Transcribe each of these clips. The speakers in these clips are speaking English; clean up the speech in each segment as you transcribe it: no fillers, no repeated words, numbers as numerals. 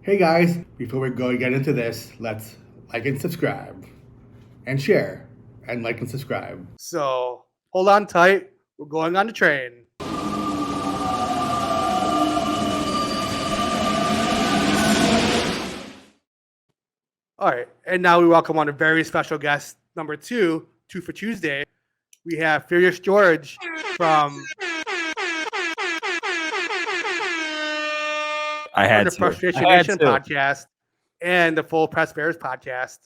Hey guys, before we go get into this, let's like and subscribe and share and like and subscribe. So hold on tight. We're going on the train. All right. And now we welcome on a very special guest, number two for Tuesday. We have Furious George from the Frustration Nation podcast and the Full Press Bears podcast.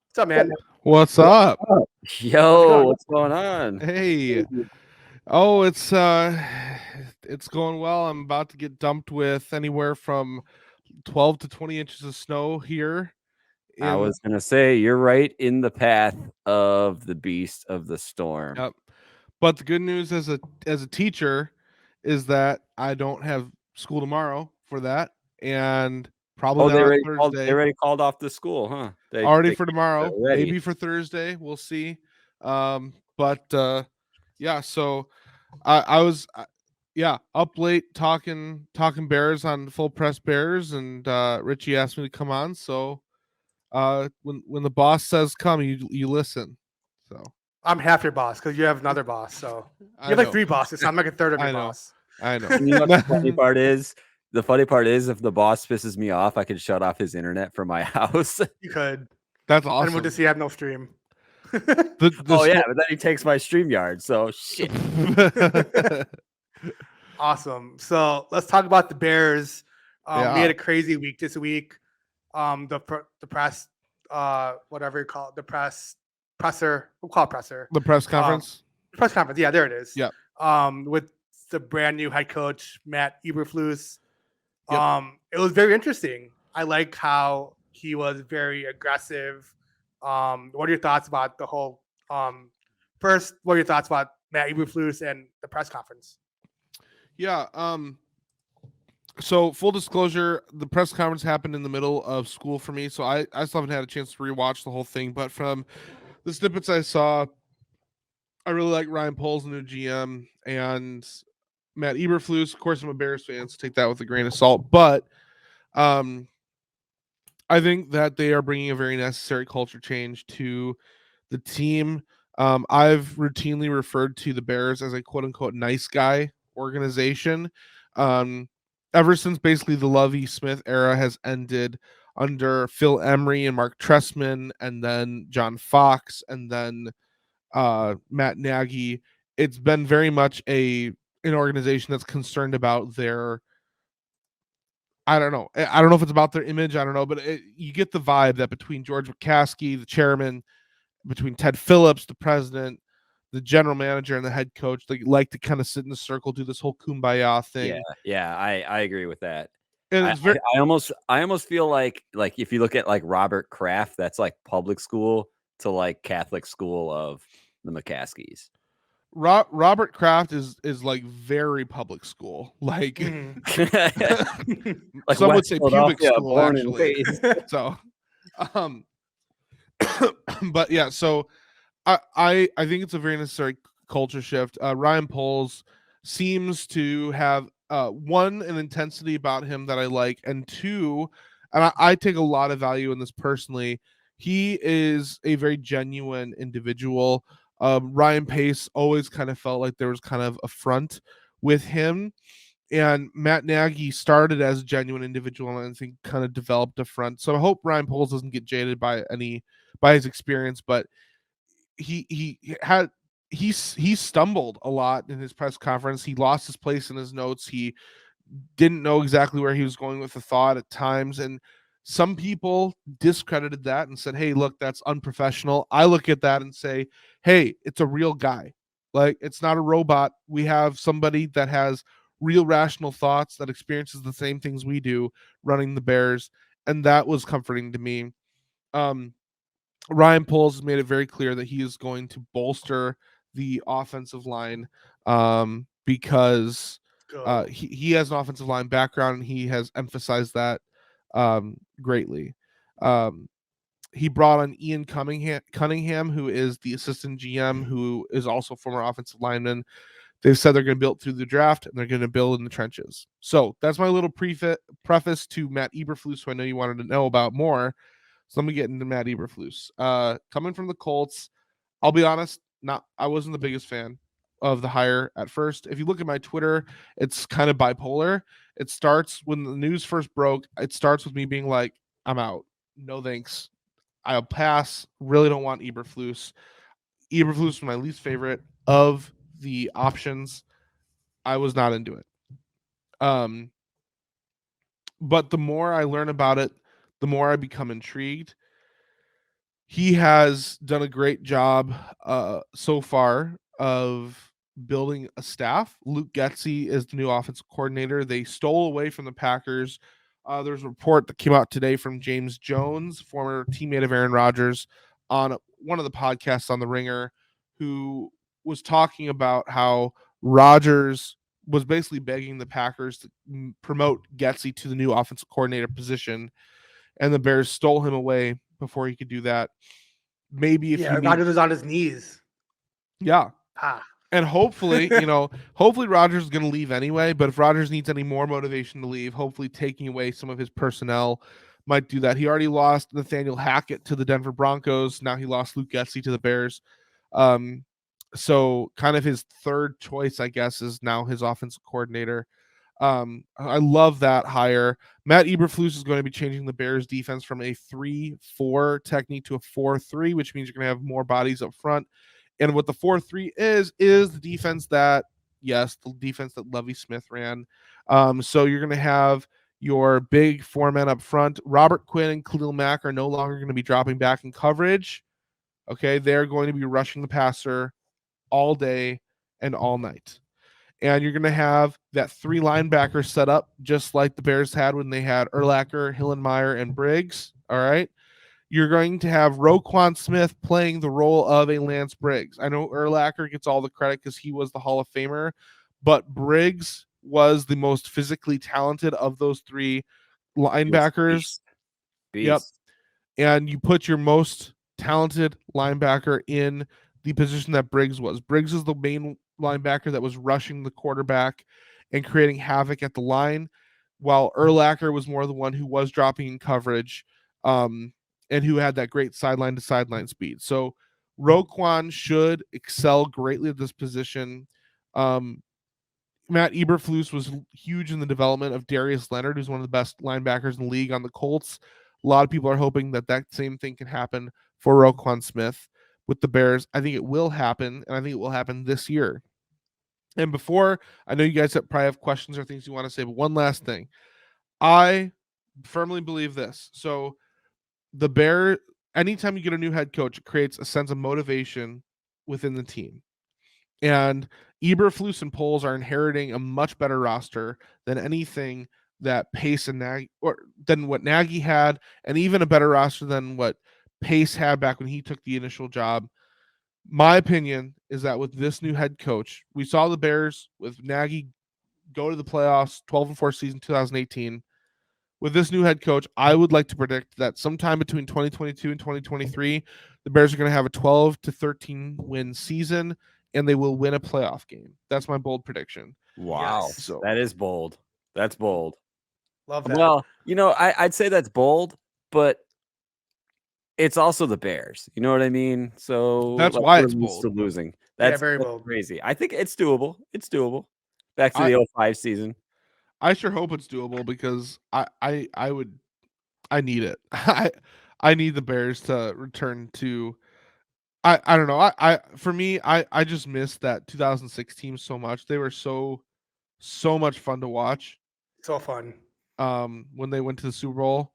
What's up, man? What's up? Yo, what's going on? Hey. Oh, it's going well. I'm about to get dumped with anywhere from 12 to 20 inches of snow here. I was gonna say you're right in the path of the beast of the storm. Yep. But the good news as a teacher is that I don't have school tomorrow for that, and probably not on Thursday. They already called off the school, huh? Already for tomorrow, maybe for Thursday. We'll see. But yeah. So I was up late talking Bears on Full Press Bears, and Richie asked me to come on. So when the boss says come, you listen. So I'm half your boss because you have another boss. So you have like three bosses. So I'm like a third of your boss. I know. You know what the funny part is? The funny part is if the boss pisses me off, I could shut off his internet from my house. You could. That's awesome. And we'll just see I have no stream. Yeah, but then he takes my StreamYard. So shit. Awesome. So let's talk about the Bears. We had a crazy week this week. The press, whatever you call it, presser. We'll call it presser. The press conference. Press conference. Yeah, there it is. Yeah. With the brand new head coach Matt Eberflus. Yep. It was very interesting. I like how he was very aggressive. What are your thoughts about the whole? First, what are your thoughts about Matt Eberflus and the press conference? Yeah. So full disclosure, the press conference happened in the middle of school for me, so I still haven't had a chance to rewatch the whole thing. But from the snippets I saw, I really like Ryan Poles, the new GM, and Matt Eberflus. Of course, I'm a Bears fan, so take that with a grain of salt. But I think that they are bringing a very necessary culture change to the team. I've routinely referred to the Bears as a quote-unquote nice guy organization. Ever since basically the Lovie Smith era has ended under Phil Emery and Mark Trestman, and then John Fox, and then Matt Nagy, it's been very much an organization that's concerned about their, I don't know if it's about their image, I don't know, but you get the vibe that between George McCaskey, the chairman, between Ted Phillips, the president, the general manager, and the head coach, they like to kind of sit in a circle, do this whole kumbaya thing. Yeah, I agree with that. And I almost feel like if you look at like Robert Kraft, that's like public school to like Catholic school of the McCaskies. Robert Kraft is like very public school, like, like some West would say pubic school, actually. So, but yeah, so I think it's a very necessary culture shift. Ryan Poles seems to have one, an intensity about him that I like, and two, and I take a lot of value in this personally. He is a very genuine individual. Ryan Pace always kind of felt like there was kind of a front with him, and Matt Nagy started as a genuine individual and I think kind of developed a front. So I hope Ryan Poles doesn't get jaded by his experience, but he stumbled a lot in his press conference. He lost his place in his notes. He didn't know exactly where he was going with the thought at times, and some people discredited that and said, hey, look, that's unprofessional. I look at that and say, hey, it's a real guy. Like, it's not a robot. We have somebody that has real rational thoughts, that experiences the same things we do running the Bears, and that was comforting to me. Ryan Poles has made it very clear that he is going to bolster the offensive line because he has an offensive line background, and he has emphasized that greatly. He brought on Ian Cunningham, who is the assistant GM, who is also a former offensive lineman, They've said they're going to build through the draft and they're going to build in the trenches. So that's my little preface to Matt Eberflus, who I know you wanted to know about more. So let me get into Matt Eberflus. Coming from the Colts, I'll be honest, I wasn't the biggest fan of the hire at first. If you look at my Twitter, it's kind of bipolar. It starts when the news first broke. It starts with me being like, I'm out. No thanks. I'll pass. Really don't want Eberflus. Eberflus was my least favorite of the options. I was not into it. But the more I learn about it, the more I become intrigued. He has done a great job so far of building a staff. Luke Getsy is the new offensive coordinator. They stole away from the Packers. There's a report that came out today from James Jones, former teammate of Aaron Rodgers, on one of the podcasts on The Ringer, who was talking about how Rodgers was basically begging the Packers to promote Getsy to the new offensive coordinator position, and the Bears stole him away before he could do that. Maybe if Rodgers was on his knees. Yeah. Ah. And hopefully, hopefully Rodgers is going to leave anyway. But if Rodgers needs any more motivation to leave, hopefully taking away some of his personnel might do that. He already lost Nathaniel Hackett to the Denver Broncos. Now he lost Luke Getsy to the Bears. So kind of his third choice, I guess, is now his offensive coordinator. I love that hire. Matt Eberflus is going to be changing the Bears defense from a 3-4 technique to a 4-3, which means you're going to have more bodies up front. And what the 4-3 is the defense that, the defense that Lovie Smith ran. So you're going to have your big four men up front. Robert Quinn and Khalil Mack are no longer going to be dropping back in coverage. Okay, they're going to be rushing the passer all day and all night. And you're going to have that three linebackers set up just like the Bears had when they had Urlacher, Hillenmeyer, and Briggs. All right. You're going to have Roquan Smith playing the role of a Lance Briggs. I know Urlacher gets all the credit because he was the Hall of Famer, but Briggs was the most physically talented of those three linebackers. Beast. Yep. And you put your most talented linebacker in the position that Briggs was. Briggs is the main linebacker that was rushing the quarterback and creating havoc at the line, while Urlacher was more the one who was dropping in coverage and who had that great sideline to sideline speed. So Roquan should excel greatly at this position. Matt Eberflus was huge in the development of Darius Leonard, who's one of the best linebackers in the league on the Colts. A lot of people are hoping that same thing can happen for Roquan Smith with the Bears. I think it will happen, and I think it will happen this year. And before, I know you guys probably have questions or things you want to say, but one last thing. I firmly believe this. So the Bear, anytime you get a new head coach, it creates a sense of motivation within the team. And Eberflus and Poles are inheriting a much better roster than anything that Pace and Nagy, or than what Nagy had, and even a better roster than what Pace had back when he took the initial job. My opinion is that with this new head coach, we saw the Bears with Nagy go to the playoffs, 12-4 season 2018. With this new head coach, I would like to predict that sometime between 2022 and 2023, the Bears are going to have a 12-13 win season, and they will win a playoff game. That's my bold prediction. Wow. Yes. So that is bold. That's bold. Love that. Well, I'd say that's bold, but it's also the Bears. You know what I mean? So that's why it's we're used bold. to losing. That's very that's bold. crazy. I think it's doable. It's doable. Back to the 05 season. I sure hope it's doable because I need it. I need the Bears to return to. I don't know. I just missed that 2006 team so much. They were so much fun to watch. So fun. When they went to the Super Bowl.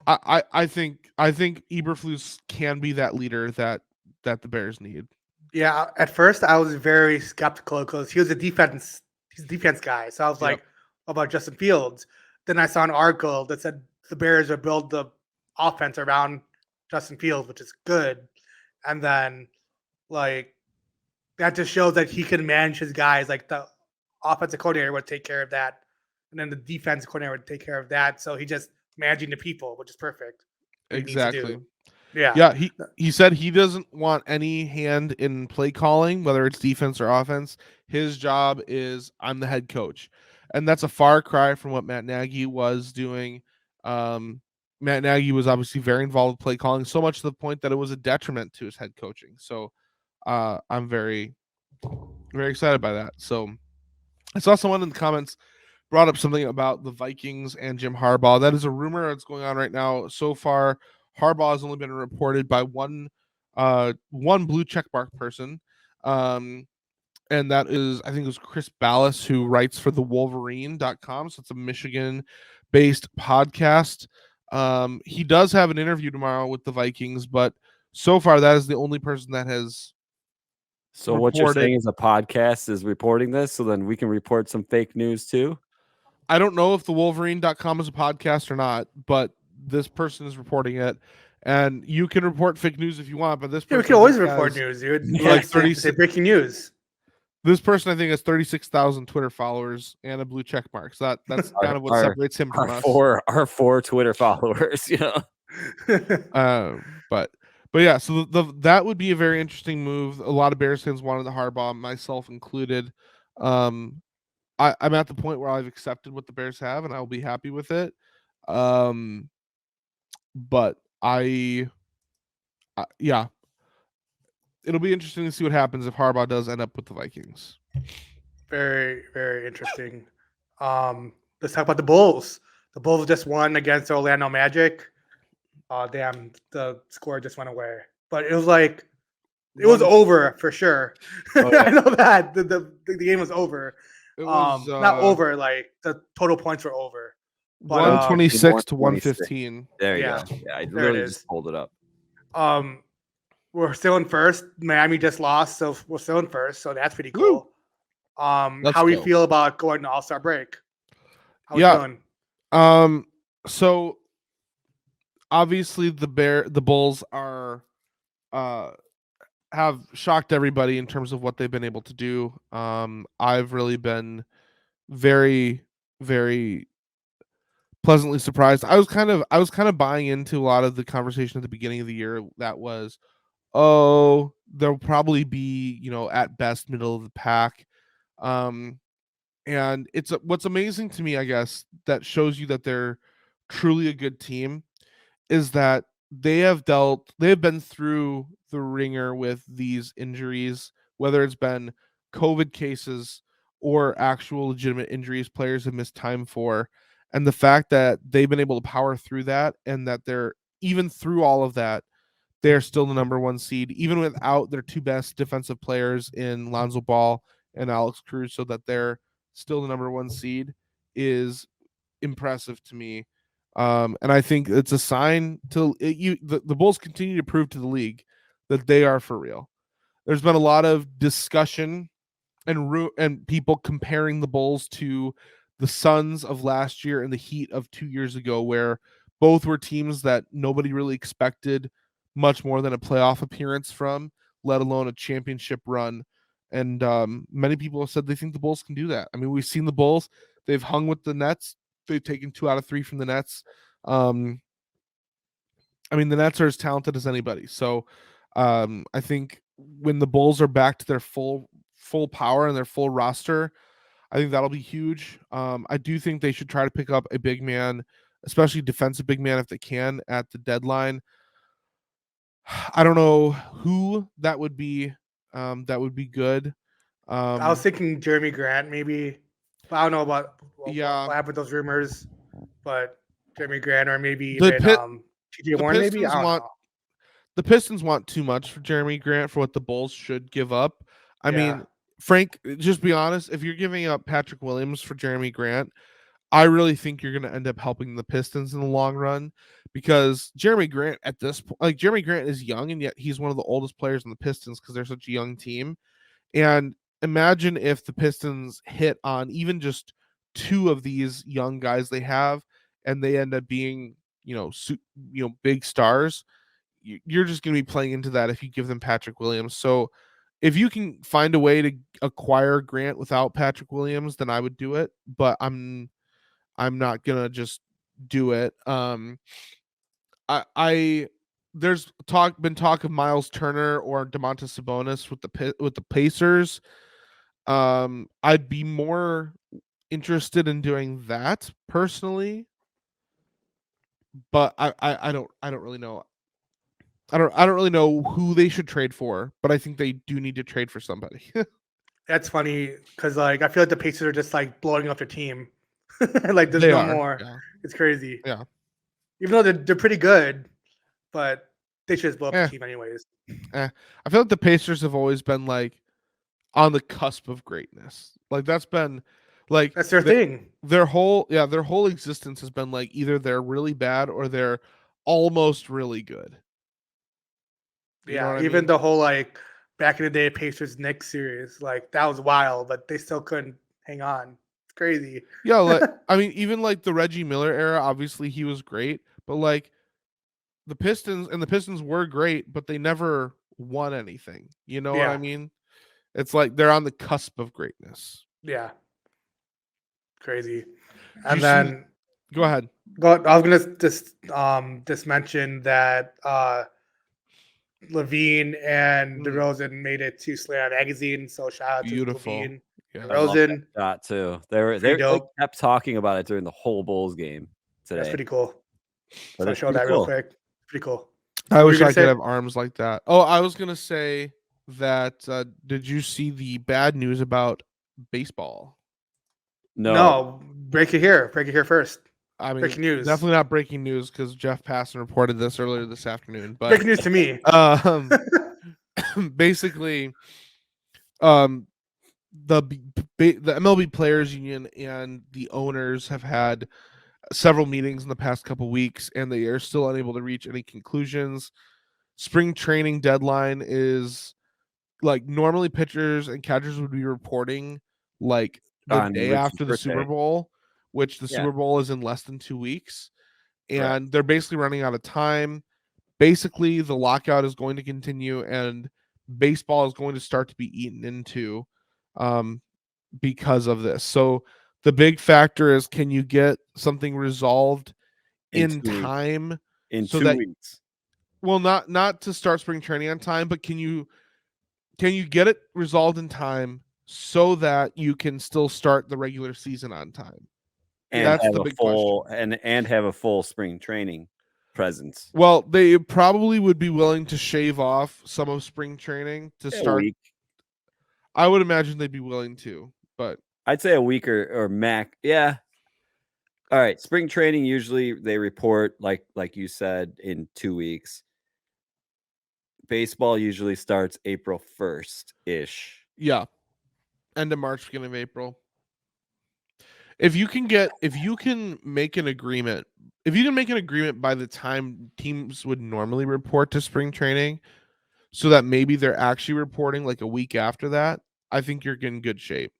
I think Eberflus can be that leader that the Bears need. Yeah, at first I was very skeptical because he's a defense guy. So I was like, about Justin Fields. Then I saw an article that said the Bears would build the offense around Justin Fields, which is good. And then like that just shows that he can manage his guys. Like the offensive coordinator would take care of that. And then the defense coordinator would take care of that. So he just managing the people, which is perfect. Exactly. Yeah, he said he doesn't want any hand in play calling, whether it's defense or offense. His job is I'm the head coach. And that's a far cry from what Matt Nagy was doing. Matt Nagy was obviously very involved with play calling, so much to the point that it was a detriment to his head coaching. So I'm very, very excited by that. So I saw someone in the comments brought up something about the Vikings and Jim Harbaugh. That is a rumor that's going on right now. So far, Harbaugh has only been reported by one blue checkmark person. And that is, I think it was Chris Ballas, who writes for the Wolverine.com. So it's a Michigan-based podcast. He does have an interview tomorrow with the Vikings, but so far that is the only person that has So what you're saying is a podcast is reporting this, so then we can report some fake news too? I don't know if the Wolverine.com is a podcast or not, but this person is reporting it. And you can report fake news if you want, but this person we can always report news, dude. Like 36 breaking news. This person, I think, has 36,000 Twitter followers and a blue check mark. So that's kind of what separates him from us. Our four Twitter followers, you know. But yeah, so that would be a very interesting move. A lot of Bears fans wanted the Harbaugh, myself included. I'm at the point where I've accepted what the Bears have, and I'll be happy with it. But yeah, it'll be interesting to see what happens if Harbaugh does end up with the Vikings. Very, very interesting. Let's talk about the Bulls. The Bulls just won against the Orlando Magic. Oh, damn, the score just went away. But it was like, it was over for sure. Oh, yeah. I know that. The game was over. It was not over, like the total points were over. But, 126 to 115. There you Yeah. go. Yeah, I There it literally is. just pulled it up. We're still in first. Miami just lost, so we're still in first. So that's pretty cool. Let's how we go. feel about going to All-Star break? How we Yeah. feeling? So obviously the Bulls are have shocked everybody in terms of what they've been able to do. I've really been very, very pleasantly surprised. I was kind of buying into a lot of the conversation at the beginning of the year that was, oh, they'll probably be, at best middle of the pack. And it's what's amazing to me, I guess, that shows you that they're truly a good team is that they have been through the ringer with these injuries, whether it's been COVID cases or actual legitimate injuries players have missed time for. And the fact that they've been able to power through that and that they're even through all of that, they're still the number one seed, even without their two best defensive players in Lonzo Ball and Alex Cruz, so that they're still the number one seed is impressive to me. And I think it's a sign to the Bulls continue to prove to the league that they are for real. There's been a lot of discussion and people comparing the Bulls to the Suns of last year and the Heat of 2 years ago, where both were teams that nobody really expected much more than a playoff appearance from, let alone a championship run. And many people have said they think the Bulls can do that. I mean, we've seen the Bulls. They've hung with the Nets. They've taken 2 out of 3 from the Nets. I mean, the Nets are as talented as anybody. So I think when the Bulls are back to their full power and their full roster, I think that'll be huge. I do think they should try to pick up a big man, especially defensive big man if they can at the deadline. I don't know who that would be. That would be good. I was thinking Jeremy Grant, maybe. But I don't know about what happened with those rumors. But Jeremy Grant or maybe even TJ Warren, maybe. I don't know. The Pistons want too much for Jeremy Grant for what the Bulls should give up. I mean, Frank, just be honest. If you're giving up Patrick Williams for Jeremy Grant, I really think you're going to end up helping the Pistons in the long run, because Jeremy Grant at this point, Jeremy Grant is young, and yet he's one of the oldest players on the Pistons because they're such a young team. And imagine if the Pistons hit on even just 2 of these young guys they have, and they end up being, big stars. You're just going to be playing into that if you give them Patrick Williams. So if you can find a way to acquire Grant without Patrick Williams, then I would do it. But I'm not gonna just do it. I there's been talk of Miles Turner or Domantas Sabonis with the Pacers. I'd be more interested in doing that personally, but I don't really know. I don't really know who they should trade for, but I think they do need to trade for somebody. That's funny because like I feel like the Pacers are just like blowing up their team. Like there's They no are, more. yeah. It's crazy. Yeah. Even though they're pretty good, but they should just blow up Eh. the team anyways. I feel like the Pacers have always been like on the cusp of greatness. Like that's been like That's their thing. their whole existence has been like either they're really bad or they're almost really good. You know Yeah, what I even mean? the whole like back in the day Pacers Knicks series, like that was wild, but they still couldn't hang on. It's crazy. Yeah, like I mean, even like the Reggie Miller era, obviously he was great, but like the Pistons were great, but they never won anything. You know what I Yeah, mean? It's like they're on the cusp of greatness. yeah, crazy. Do you And see? then Go ahead. I was gonna just mention that Levine and Mm, DeRozan made it to Slam Magazine, so shout out to beautiful. Levine, Yeah. I love that DeRozan. shot too. They Pretty dope. kept talking about it during the whole Bulls game That's today. pretty cool. But So I it's showed pretty that real cool. quick. Pretty cool. I What were you wish gonna I could say? have arms like that. Oh, I was gonna say that. Did you see the bad news about baseball? No, break it here. Break it here first. I mean, Breaking news. definitely not breaking news because Jeff Passan reported this earlier this afternoon. But Breaking news to me. basically, the the MLB Players Union and the owners have had several meetings in the past couple weeks, and they are still unable to reach any conclusions. Spring training deadline is like normally pitchers and catchers would be reporting like the On day Rich's after the Super birthday. Bowl, which the Yeah. Super Bowl is in less than 2 weeks, Correct. and they're basically running out of time. Basically, the lockout is going to continue, and baseball is going to start to be eaten into because of this. So the big factor is, can you get something resolved in 2 weeks. time In so 2 that weeks. well not to start spring training on time, but can you get it resolved in time so that you can still start the regular season on time? And That's have the a big full question. and have a full spring training presence. Well, they probably would be willing to shave off some of spring training to A start. week. I would imagine they'd be willing to, but I'd say a week or max. Yeah. All right. Spring training usually they report like you said in 2 weeks. Baseball usually starts April 1st ish. yeah, end of March, beginning of April. If you can make an agreement, by the time teams would normally report to spring training, so that maybe they're actually reporting like a week after that, I think you're in good shape.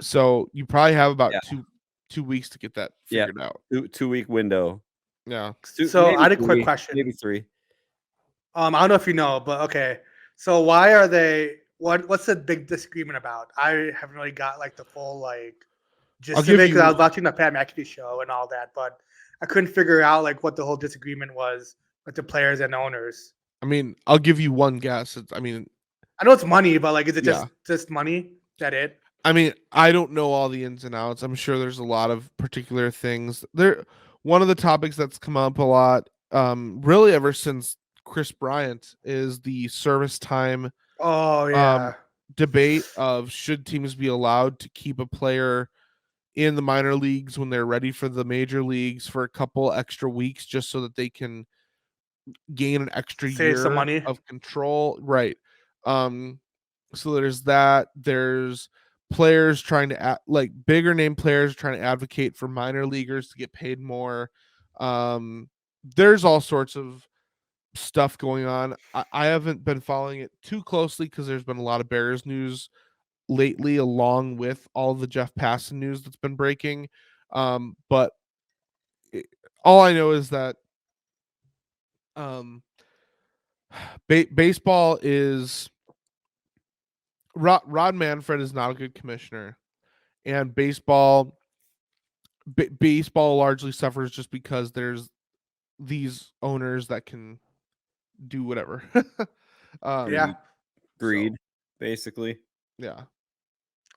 So you probably have about Yeah. two weeks to get that Yeah. figured out. 2-week window. Yeah. So Maybe I had a quick 3, question. Maybe 3. I don't know if you know, but okay. So why are they? What's the big disagreement about? I haven't really got like the full like gist I'll of give it because I you was watching the Pat McAfee show and all that, but I couldn't figure out like what the whole disagreement was with the players and the owners. I mean, I'll give you one guess. I know it's money, but like, is it Yeah. just money? Is that it? I mean, I don't know all the ins and outs. I'm sure there's a lot of particular things. One of the topics that's come up a lot, really ever since Chris Bryant, is the service time Oh yeah. debate of should teams be allowed to keep a player in the minor leagues when they're ready for the major leagues for a couple extra weeks just so that they can gain an extra Save some year money. of control, right? So there's that. There's players trying to like bigger name players trying to advocate for minor leaguers to get paid more. There's all sorts of stuff going on. I haven't been following it too closely because there's been a lot of Bears news lately, along with all the Jeff Passan news that's been breaking. But all I know is that baseball is Rod Manfred is not a good commissioner, and baseball largely suffers just because there's these owners that can do whatever. Yeah. Greed, basically. Yeah.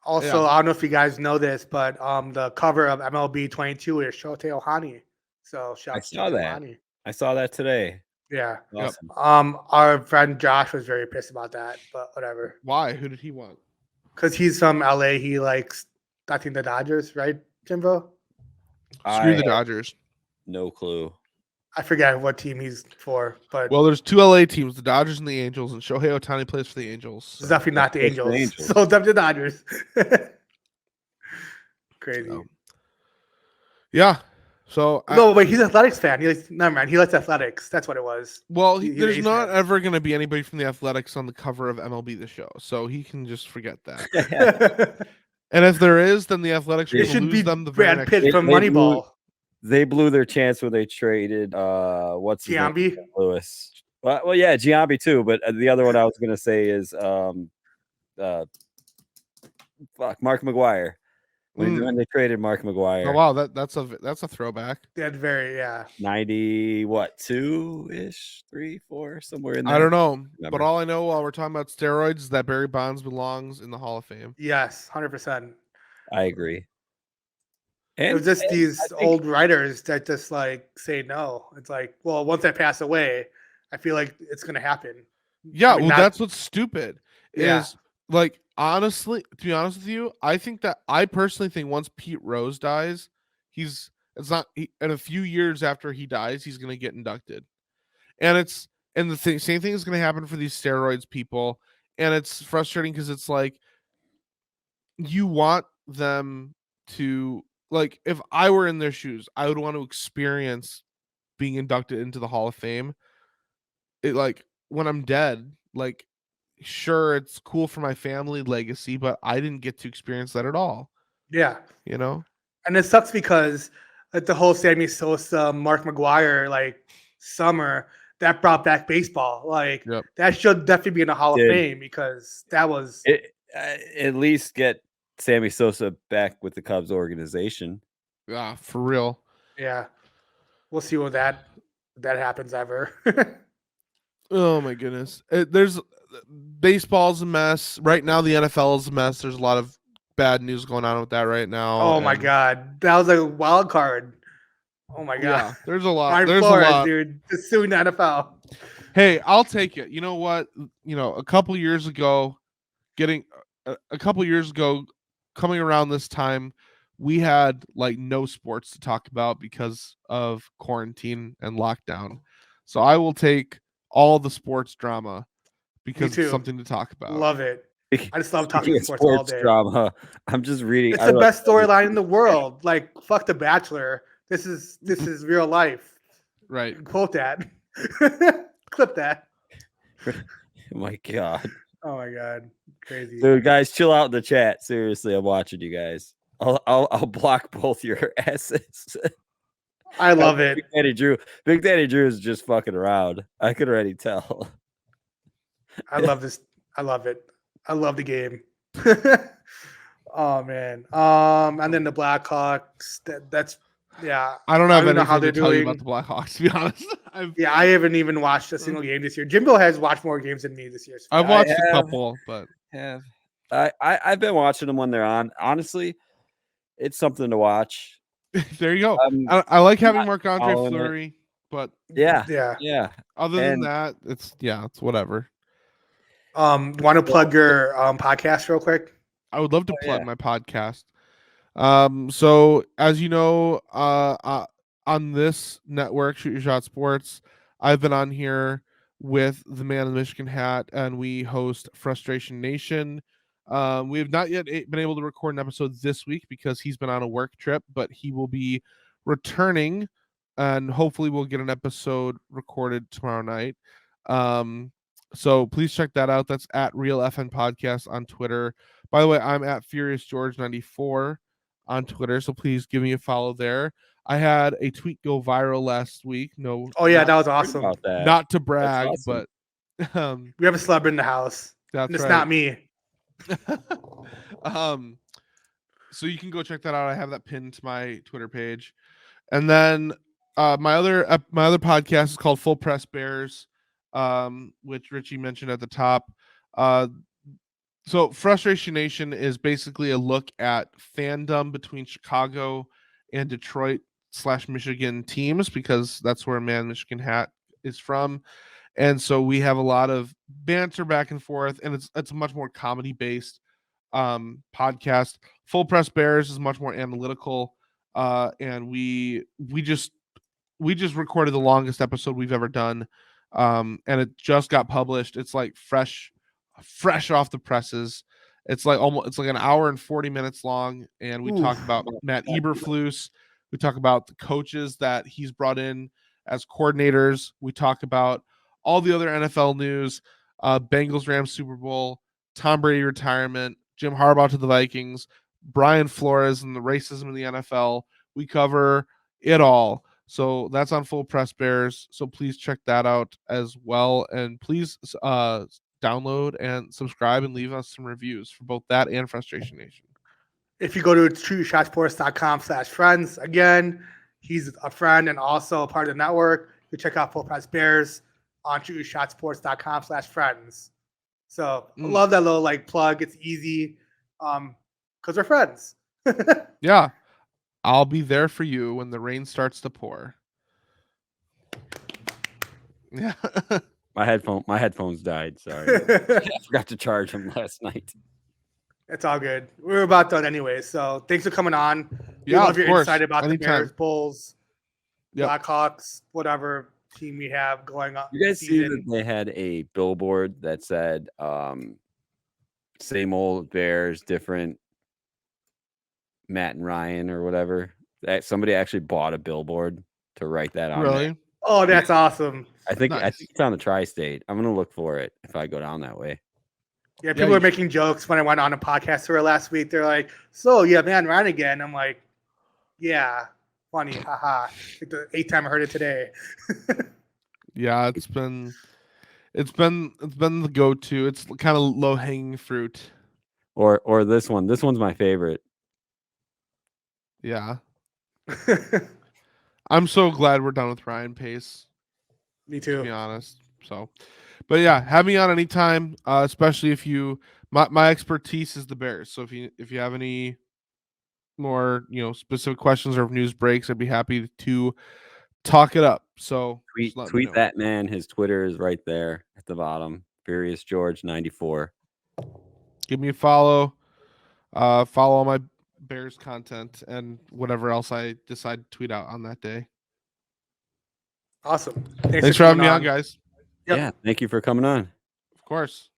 Also, Yeah. I don't know if you guys know this, but the cover of MLB 22 is Shohei Ohtani. So shout I out to saw Shohei that. Ohtani. I saw that today. Yeah. Yep. Awesome. Our friend Josh was very pissed about that, but whatever. Why? Who did he want? Because he's from LA, he likes I think the Dodgers, right, Jimbo? Screw I the have Dodgers. no clue. I forget what team he's for, but Well, there's 2 LA teams, the Dodgers and the Angels, and Shohei Ohtani plays for the Angels. it's So. definitely not the That's the Angels. Angels. So definitely the Dodgers. Crazy. So, yeah. So No, wait, he's an athletics fan. Never mind. He likes athletics. That's what it was. well, he's an there's A's not fan. ever going to be anybody from the Athletics on the cover of MLB The Show, so he can just forget that. And if there is, then the Athletics It will should lose be them the very Brad next Pitt year. from They blew- Moneyball. They blew their chance when they traded what's his name? Giambi. Lewis. Well, yeah, Giambi too, but the other one I was gonna say is Mark McGuire. When they traded Mark McGuire. Oh wow, that's a throwback. That's very 90 what 2-ish 3 4 somewhere in there. I don't know, but Remember. all I know while we're talking about steroids is that Barry Bonds belongs in the Hall of Fame. Yes, 100%. I agree. It was just these I think- old writers that just like say no. It's like, well, once I pass away, I feel like it's gonna happen. Yeah, I mean, well, not- that's what's stupid. Yeah. Is like honestly, to be honest with you, I personally think once Pete Rose dies, in a few years after he dies, he's gonna get inducted, and the same thing is gonna happen for these steroids people, and it's frustrating because it's like you want them to like if I were in their shoes, I would want to experience being inducted into the Hall of Fame. It like when I'm dead, like sure it's cool for my family legacy, but I didn't get to experience that at all. Yeah. You know? And it sucks because like the whole Sammy Sosa, Mark McGuire, like summer, that brought back baseball. Like Yep. that should definitely be in the Hall Did. of Fame because that was at least get Sammy Sosa back with the Cubs organization. Yeah, for real. yeah. We'll see what that happens ever. Oh my goodness. There's baseball's a mess. Right now the NFL is a mess. There's a lot of bad news going on with that right now. Oh my and- god. That was a wild card. Oh my god. Yeah, there's a lot. Ryan There's Flores, a lot. dude, just suing the NFL. Hey, I'll take it. You know what? A couple years ago, coming around this time, we had like no sports to talk about because of quarantine and lockdown. So I will take all the sports drama because too. it's something to talk about. Love it. I just love talking Speaking of sports all day. drama. I'm just reading. It's the best storyline in the world. Like fuck The Bachelor. This is real life. Right. Quote that. Clip that. Oh my god, Oh my god. Crazy. dude, guys, chill out in the chat. Seriously, I'm watching you guys. I'll block both your asses. I love it. Big Daddy Drew is just fucking around. I could already tell. I love this. I love it. I love the game. Oh man. And then the Blackhawks. That's yeah. I don't have I don't know anything how to they're tell you doing. about the Blackhawks, to be honest. Yeah, I haven't even watched a single game this year. Jimbo has watched more games than me this year. I've I watched a have- couple, but Have I've been watching them when they're on. Honestly, it's something to watch. there you go. I'm I like having not Marc-Andre following it. Fleury, but Yeah, Yeah. yeah. other than And- that, it's whatever. Want to plug your podcast real quick? I would love to plug yeah. my podcast. So as you know, on this network, Shoot Your Shot Sports, I've been on here with the man in the Michigan hat, and we host Frustration Nation. We have not yet been able to record an episode this week because he's been on a work trip, but he will be returning, and hopefully we'll get an episode recorded tomorrow night. So please check that out. That's at Real FN Podcast on Twitter. By the way, I'm at Furious George 94 on Twitter, so please give me a follow there. I had a tweet go viral last week. No, Oh yeah, not, that was Heard awesome. about that. not to brag, awesome. but We have a celeb in the house. that's And it's right. not me. So you can go check that out. I have that pinned to my Twitter page. And then My other podcast is called Full Press Bears, which Richie mentioned at the top. So Frustration Nation is basically a look at fandom between Chicago and Detroit / Michigan teams, because that's where Man Michigan Hat is from. And so we have a lot of banter back and forth, and it's a much more comedy based podcast. Full Press Bears is much more analytical, and we just recorded the longest episode we've ever done, and it just got published. It's like fresh off the presses. It's like an hour and 40 minutes long, and we talk about Matt Eberflus. We talk about the coaches that he's brought in as coordinators. We talk about all the other NFL news, Bengals Rams Super Bowl, Tom Brady retirement, Jim Harbaugh to the Vikings, Brian Flores and the racism in the NFL. We cover it all. So that's on Full Press Bears. So please check that out as well. And please download and subscribe and leave us some reviews for both that and Frustration Nation. If you go to trueshotsports.com/friends, again, he's a friend and also a part of the network. You check out Full Press Bears on trueshotsports.com/friends. So I love that little like plug. It's easy because we're friends. Yeah. I'll be there for you when the rain starts to pour. Yeah. My headphones died. Sorry. I forgot to charge them last night. It's all good. We're about done anyway. So thanks for coming on. We Yeah, love of your course. insight about Anytime. the Bears, Bulls, Yep. Blackhawks, whatever team we have going on. You guys see that they had a billboard that said same old Bears, different Matt and Ryan or whatever? That somebody actually bought a billboard to write that on. Really? There. Oh, that's awesome. I think Nice. it's on the tri-state. I'm gonna look for it if I go down that way. Yeah, people were making jokes when I went on a podcast tour last week. They're like, "So yeah, man, Ryan again." I'm like, "Yeah, funny, haha." Like the 8th time I heard it today. Yeah, it's been the go-to. It's kind of low-hanging fruit. Or this one. This one's my favorite. Yeah. I'm so glad we're done with Ryan Pace. Me To be too. honest. So, but yeah, have me on anytime. Especially if my expertise is the Bears. So if you have any more specific questions or if news breaks, I'd be happy to talk it up. So Tweet that man. His Twitter is right there at the bottom. Furious George 94. Give me a follow. Follow all my Bears content and whatever else I decide to tweet out on that day. Awesome. Thanks for having me on, guys. Yep. Yeah, thank you for coming on. Of course.